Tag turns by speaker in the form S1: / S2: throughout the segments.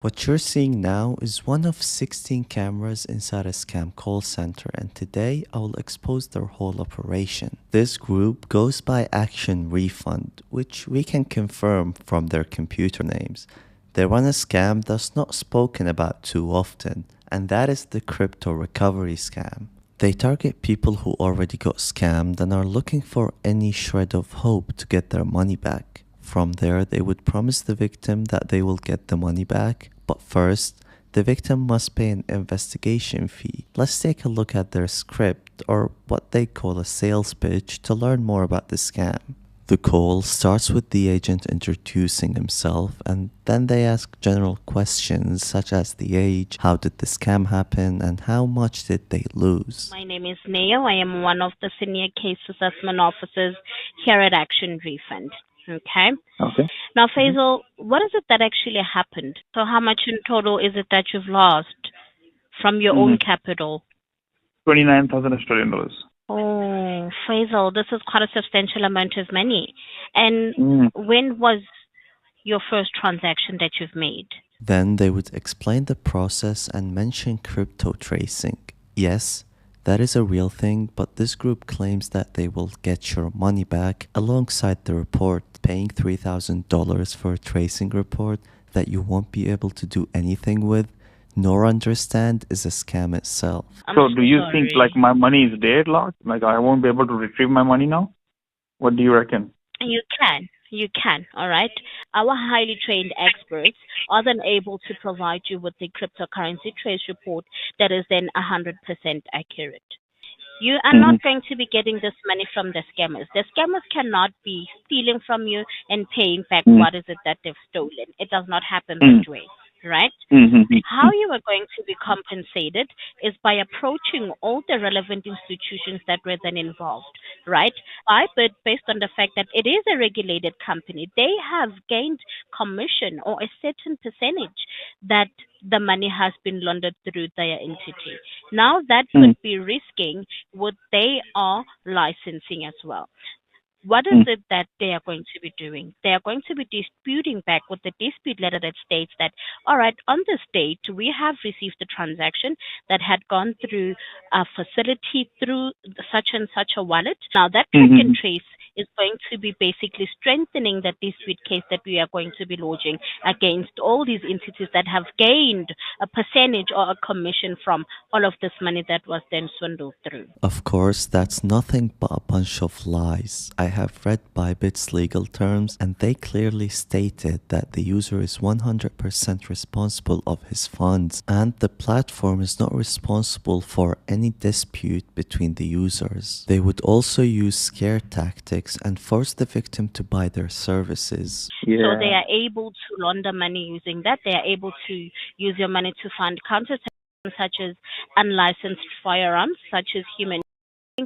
S1: What you're seeing now is one of 16 cameras inside a scam call center, and today I will expose their whole operation. This group goes by Action Refund, which we can confirm from their computer names. They run a scam that's not spoken about too often, and that is the crypto recovery scam. They target people who already got scammed and are looking for any shred of hope to get their money back. From there, they would promise the victim that they will get the money back, but first, the victim must pay an investigation fee. Let's take a look at their script, or what they call a sales pitch, to learn more about the scam. The call starts with the agent introducing himself, and then they ask general questions such as the age, how did the scam happen, and how much did they lose.
S2: My name is Neil. I am one of the senior case assessment officers here at Action Refund. Okay.
S3: Okay.
S2: Now, Faisal, what is it that actually happened? So, how much in total is it that you've lost from your own capital?
S3: 29,000 Australian dollars.
S2: Oh, Faisal, this is quite a substantial amount of money. And when was your first transaction that you've made?
S1: Then they would explain the process and mention crypto tracing. Yes, that is a real thing, but this group claims that they will get your money back alongside the report, paying $3,000 for a tracing report that you won't be able to do anything with, nor understand is a scam itself.
S3: So do you think like my money is dead, Lord? Like I won't be able to retrieve my money now? What do you reckon?
S2: You can, all right? Our highly trained experts are then able to provide you with the cryptocurrency trace report that is then 100% accurate. You are not going to be getting this money from the scammers. The scammers cannot be stealing from you and paying back what is it that they've stolen. It does not happen that way, right? How you are going to be compensated is by approaching all the relevant institutions that were then involved, right? But based on the fact that it is a regulated company, they have gained commission or a certain percentage that the money has been laundered through their entity. Now that would be risking what they are licensing as well. What is it that they are going to be doing? They are going to be disputing back with the dispute letter that states that, all right, on this date, we have received a transaction that had gone through a facility through such and such a wallet. Now, that track and trace is going to be basically strengthening the dispute case that we are going to be lodging against all these entities that have gained a percentage or a commission from all of this money that was then swindled through.
S1: Of course, that's nothing but a bunch of lies. I have read Bybit's legal terms, and they clearly stated that the user is 100% responsible of his funds, and the platform is not responsible for any dispute between the users. They would also use scare tactics and force the victim to buy their services.
S2: So they are able to launder money using that. They are able to use your money to fund counterterrorism, such as unlicensed firearms, such as human.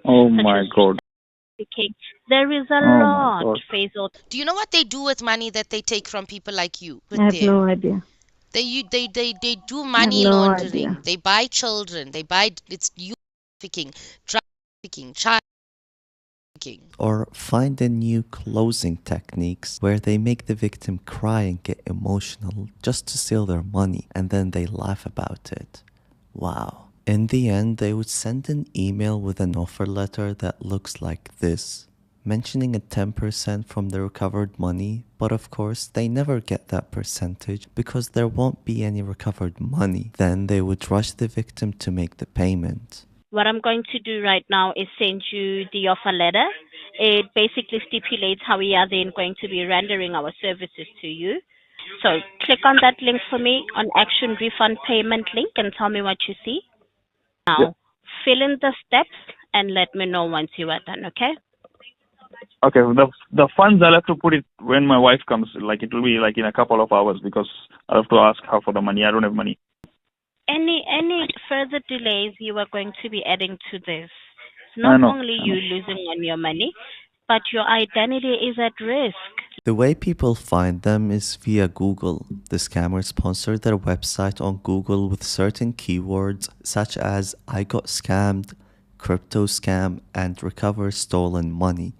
S3: Oh my God.
S2: There is a lot, Faisal.
S4: Do you know what they do with money that they take from people like you?
S5: I have no idea.
S4: They do money laundering. They buy children. It's youth trafficking, drug trafficking, child trafficking.
S1: Or find a new closing techniques where they make the victim cry and get emotional just to steal their money, and then they laugh about it. Wow. In the end, they would send an email with an offer letter that looks like this, mentioning a 10% from the recovered money, but of course they never get that percentage because there won't be any recovered money. Then they would rush the victim to make the payment.
S2: What I'm going to do right now is send you the offer letter. It basically stipulates how we are then going to be rendering our services to you. So click on that link for me on Action Refund Payment link and tell me what you see. Now, fill in the steps and let me know once you are done, okay?
S3: Okay, the funds I'll have to put it when my wife comes. Like it will be like in a couple of hours because I'll have to ask her for the money. I don't have money.
S2: Any further delays you are going to be adding to this. Not only you losing on your money, but your identity is at risk.
S1: The way people find them is via Google. The scammers sponsor their website on Google with certain keywords such as I got scammed, crypto scam, and recover stolen money.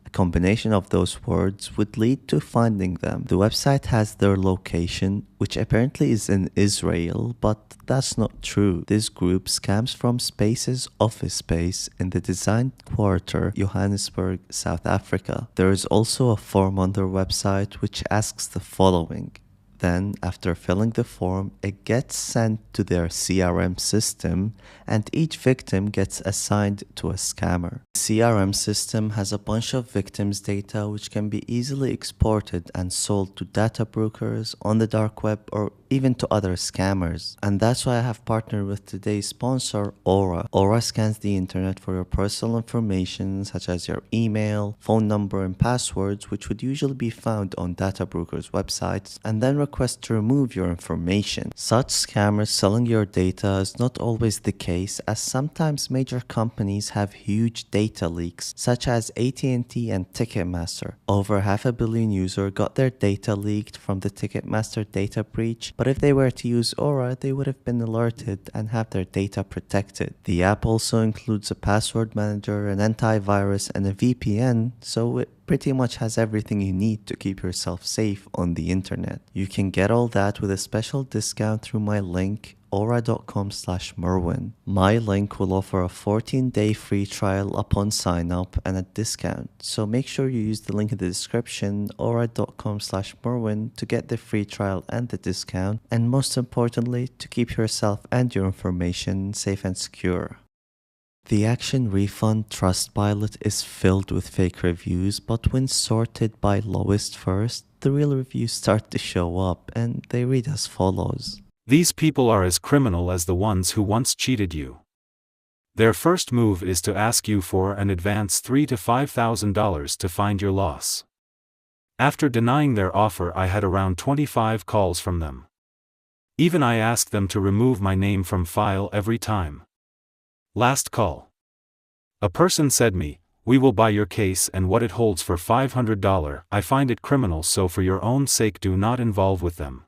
S1: A combination of those words would lead to finding them. The website has their location, which apparently is in Israel, but that's not true. This group scams from Space's office space in the design quarter, Johannesburg, South Africa. There is also a form on their website which asks the following. Then, after filling the form, it gets sent to their CRM system, and each victim gets assigned to a scammer. The CRM system has a bunch of victims' data which can be easily exported and sold to data brokers on the dark web or even to other scammers. And that's why I have partnered with today's sponsor, Aura. Aura scans the internet for your personal information such as your email, phone number, and passwords, which would usually be found on data brokers' websites, and then request to remove your information. Such scammers selling your data is not always the case, as sometimes major companies have huge data leaks, such as AT&T and Ticketmaster. Over 500 million users got their data leaked from the Ticketmaster data breach, but if they were to use Aura, they would have been alerted and have their data protected. The app also includes a password manager, an antivirus, and a VPN, so it pretty much has everything you need to keep yourself safe on the internet. You can get all that with a special discount through my link, aura.com/Merwin. My link will offer a 14-day free trial upon sign up and a discount. So make sure you use the link in the description, aura.com/Merwin, to get the free trial and the discount, and most importantly, to keep yourself and your information safe and secure. The Action Refund Trustpilot is filled with fake reviews, but when sorted by lowest first, the real reviews start to show up, and they read as follows.
S5: These people are as criminal as the ones who once cheated you. Their first move is to ask you for an advance $3,000 to $5,000 to find your loss. After denying their offer, I had around 25 calls from them. Even I asked them to remove my name from file every time. Last call. A person said me, "We will buy your case and what it holds for $500. I find it criminal, so for your own sake do not involve with them."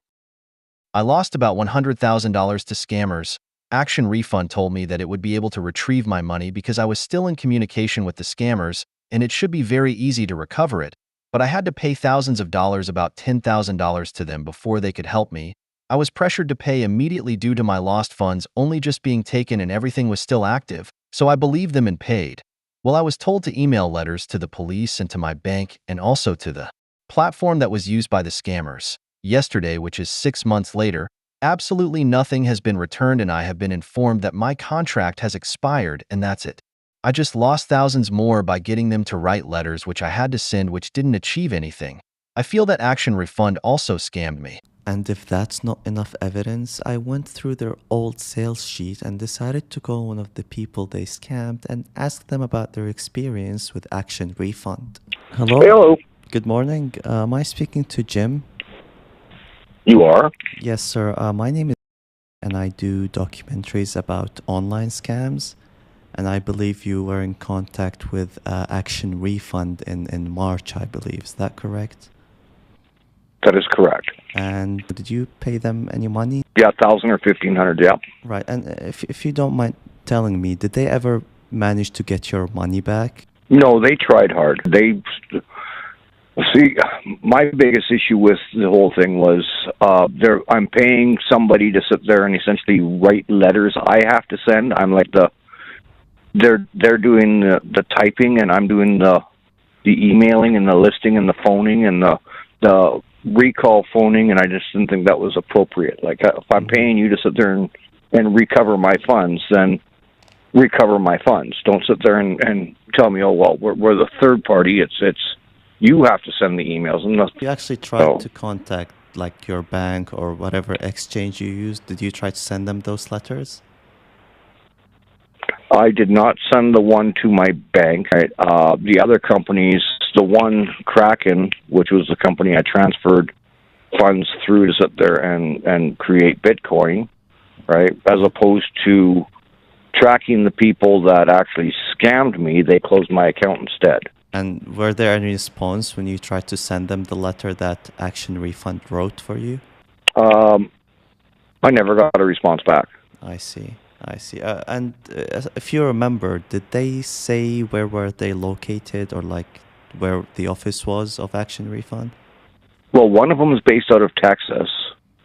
S6: I lost about $100,000 to scammers. Action Refund told me that it would be able to retrieve my money because I was still in communication with the scammers, and it should be very easy to recover it, but I had to pay thousands of dollars, about $10,000 to them before they could help me. I was pressured to pay immediately due to my lost funds only just being taken and everything was still active, so I believed them and paid. Well, I was told to email letters to the police and to my bank and also to the platform that was used by the scammers. Yesterday, which is 6 months later, absolutely nothing has been returned and I have been informed that my contract has expired and that's it. I just lost thousands more by getting them to write letters which I had to send which didn't achieve anything. I feel that Action Refund also scammed me.
S1: And if that's not enough evidence, I went through their old sales sheet and decided to call one of the people they scammed and ask them about their experience with Action Refund. Hello?
S7: Hello.
S1: Good morning. Am I speaking to Jim?
S7: You are?
S1: Yes, sir. My name is and I do documentaries about online scams. And I believe you were in contact with Action Refund in March, I believe. Is that correct?
S7: That is correct.
S1: And did you pay them any money?
S7: Yeah, 1,000 or 1,500, yeah.
S1: Right. And if you don't mind telling me, did they ever manage to get your money back?
S7: No, they tried hard. See, my biggest issue with the whole thing was I'm paying somebody to sit there and essentially write letters I have to send. I'm like they're doing the typing and I'm doing the emailing and the listing and the phoning and the recall phoning, and I just didn't think that was appropriate. Like, if I'm paying you to sit there and recover my funds, then recover my funds. Don't sit there and tell me, oh, well, we're the third party. It's you have to send the emails. And
S1: you actually tried to contact, like, your bank or whatever exchange you used. Did you try to send them those letters?
S7: I did not send the one to my bank. The other companies, the one Kraken, which was the company I transferred funds through to sit there and create Bitcoin, right? As opposed to tracking the people that actually scammed me, they closed my account instead.
S1: And were there any response when you tried to send them the letter that Action Refund wrote for you?
S7: I never got a response back.
S1: I see. And if you remember, did they say where were they located, or like where the office was of Action Refund?
S7: Well, one of them is based out of Texas,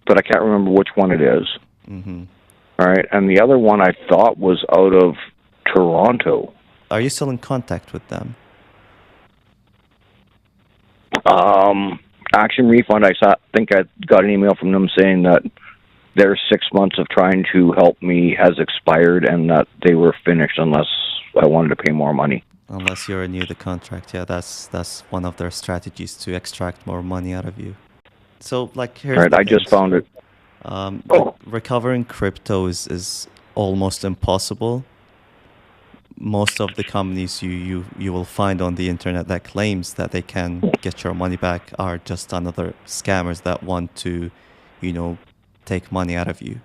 S7: but I can't remember which one it is.
S1: Mm-hmm.
S7: All right, and the other one I thought was out of Toronto.
S1: Are you still in contact with them?
S7: Action Refund, think I got an email from them saying that their 6 months of trying to help me has expired and that they were finished unless I wanted to pay more money.
S1: Unless you renew the contract, yeah, that's one of their strategies to extract more money out of you. So, like, here's
S7: right,
S1: the
S7: I just found it.
S1: Recovering crypto is almost impossible. Most of the companies you will find on the internet that claims that they can get your money back are just another scammers that want to, take money out of you.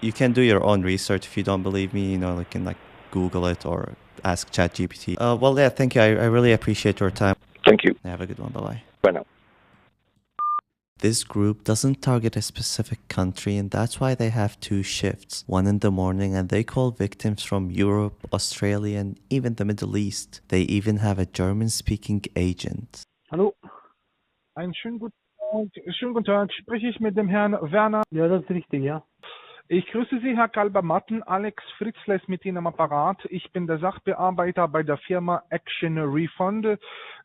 S1: You can do your own research if you don't believe me. You can Google it or ask ChatGPT. Well, yeah, thank you. I really appreciate your time.
S7: Thank you.
S1: Have a good one. Bye-bye.
S7: Bye now.
S1: This group doesn't target a specific country, and that's why they have 2 shifts, one in the morning, and they call victims from Europe, Australia, and even the Middle East. They even have a German-speaking agent.
S8: Hallo, einen schönen guten Tag. Spreche ich mit dem Herrn Werner?
S9: Ja, das ist richtig, ja.
S8: Ich grüße Sie, Herr Kalber-Matten. Alex Fritzler ist mit Ihnen am Apparat. Ich bin der Sachbearbeiter bei der Firma Action Refund.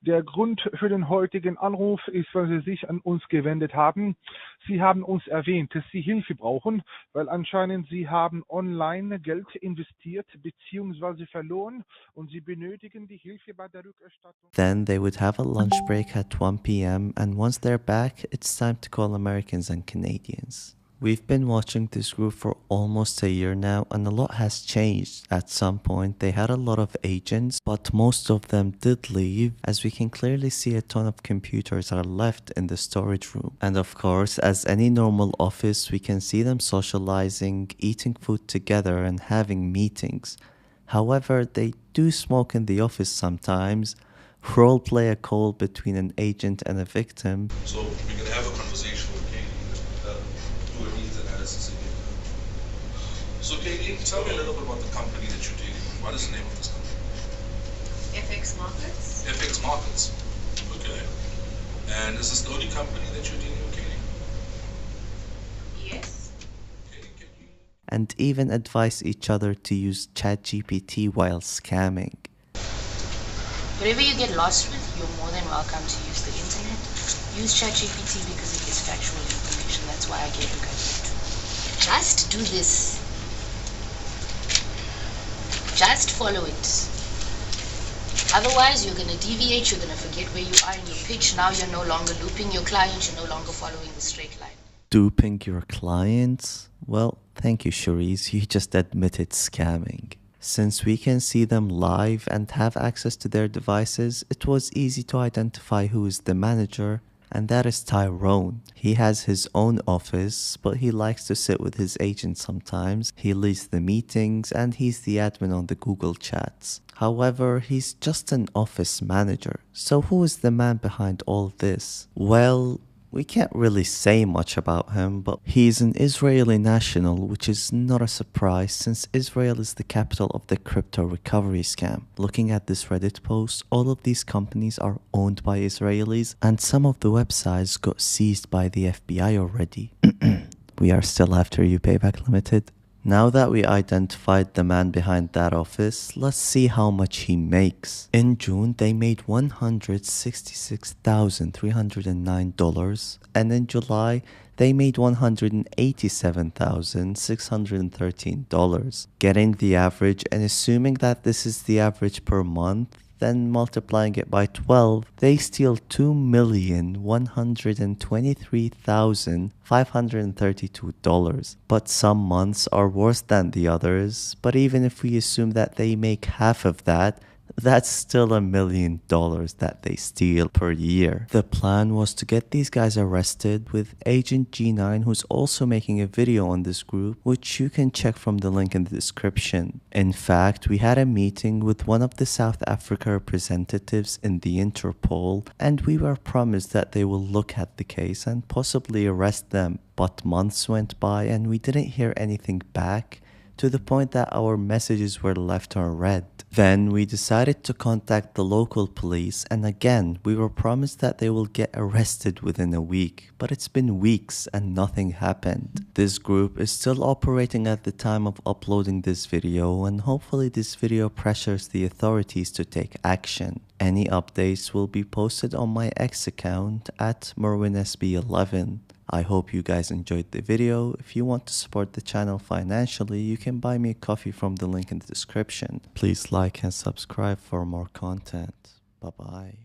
S8: Der Grund für den heutigen Anruf ist, weil Sie sich an uns gewendet haben. Sie haben uns erwähnt, dass Sie Hilfe brauchen, weil anscheinend Sie haben online Geld investiert bzw. verloren und Sie benötigen die Hilfe bei der Rückerstattung.
S1: Then they would have a lunch break at 1 p.m. and once they're back, it's time to call Americans and Canadians. We've been watching this group for almost a year now, and a lot has changed. At some point, they had a lot of agents, but most of them did leave, as we can clearly see a ton of computers are left in the storage room. And of course, as any normal office, we can see them socializing, eating food together, and having meetings. However, they do smoke in the office sometimes, roleplay a call between an agent and a victim.
S10: So we can have a conversation with Katie. Do a needs analysis again. So Katie, tell me a little bit about the company that you're dealing with. What is the name of this company?
S11: FX Markets.
S10: FX Markets. Okay. And is this the only company that you're dealing with, Katie?
S11: Yes.
S1: And even advise each other to use ChatGPT while scamming.
S11: Whatever you get lost with, you're more than welcome to use the internet. Use ChatGPT because it is factual information. That's why I gave you guys it. Just do this. Just follow it. Otherwise, you're going to deviate. You're going to forget where you are in your pitch. Now you're no longer looping your client. You're no longer following the straight line.
S1: Duping your clients? Well, thank you, Cherise. You just admitted scamming. Since we can see them live and have access to their devices, it was easy to identify who is the manager, and that is Tyrone. He has his own office, but he likes to sit with his agent sometimes. He leads the meetings, and he's the admin on the Google chats. However, he's just an office manager. So who is the man behind all this? Well, we can't really say much about him, but he's an Israeli national, which is not a surprise since Israel is the capital of the crypto recovery scam. Looking at this Reddit post, all of these companies are owned by Israelis, and some of the websites got seized by the FBI already. We are still after you, Payback Limited. Now that we identified the man behind that office, let's see how much he makes. In June, they made $166,309, and in July, they made $187,613. Getting the average and assuming that this is the average per month, then multiplying it by 12, they steal $2,123,532. But some months are worse than the others, but even if we assume that they make half of that, that's still $1 million that they steal per year. The plan was to get these guys arrested with Agent G9, who's also making a video on this group, which you can check from the link in the description. In fact, we had a meeting with one of the South Africa representatives in the Interpol, and we were promised that they will look at the case and possibly arrest them. But months went by and we didn't hear anything back. to the point that our messages were left unread. Then we decided to contact the local police, and again we were promised that they will get arrested within a week, but it's been weeks and nothing happened. This group is still operating at the time of uploading this video, and hopefully this video pressures the authorities to take action. Any updates will be posted on my X account at mrwn11. I hope you guys enjoyed the video. If you want to support the channel financially, you can buy me a coffee from the link in the description. Please like and subscribe for more content. Bye bye.